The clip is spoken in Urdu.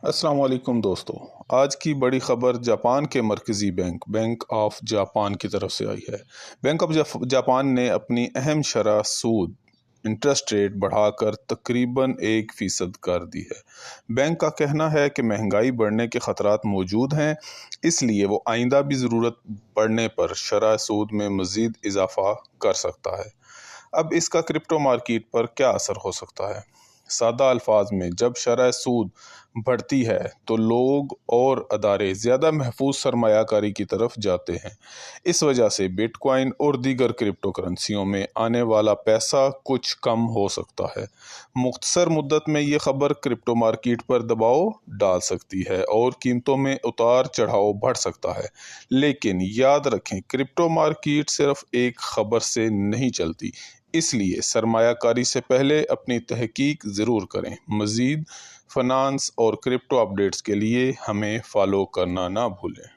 السلام علیکم دوستو، آج کی بڑی خبر جاپان کے مرکزی بینک آف جاپان کی طرف سے آئی ہے۔ بینک آف جاپان نے اپنی اہم شرح سود انٹرسٹ ریٹ بڑھا کر تقریباً 1% کر دی ہے۔ بینک کا کہنا ہے کہ مہنگائی بڑھنے کے خطرات موجود ہیں، اس لیے وہ آئندہ بھی ضرورت پڑنے پر شرح سود میں مزید اضافہ کر سکتا ہے۔ اب اس کا کرپٹو مارکیٹ پر کیا اثر ہو سکتا ہے؟ سادہ الفاظ میں، جب شرح سود بڑھتی ہے تو لوگ اور ادارے زیادہ محفوظ سرمایہ کاری کی طرف جاتے ہیں۔ اس وجہ سے بٹ کوائن اور دیگر کرپٹو کرنسیوں میں آنے والا پیسہ کچھ کم ہو سکتا ہے۔ مختصر مدت میں یہ خبر کرپٹو مارکیٹ پر دباؤ ڈال سکتی ہے اور قیمتوں میں اتار چڑھاؤ بڑھ سکتا ہے، لیکن یاد رکھیں کرپٹو مارکیٹ صرف ایک خبر سے نہیں چلتی، اس لیے سرمایہ کاری سے پہلے اپنی تحقیق ضرور کریں۔ مزید فنانس اور کرپٹو اپڈیٹس کے لیے ہمیں فالو کرنا نہ بھولیں۔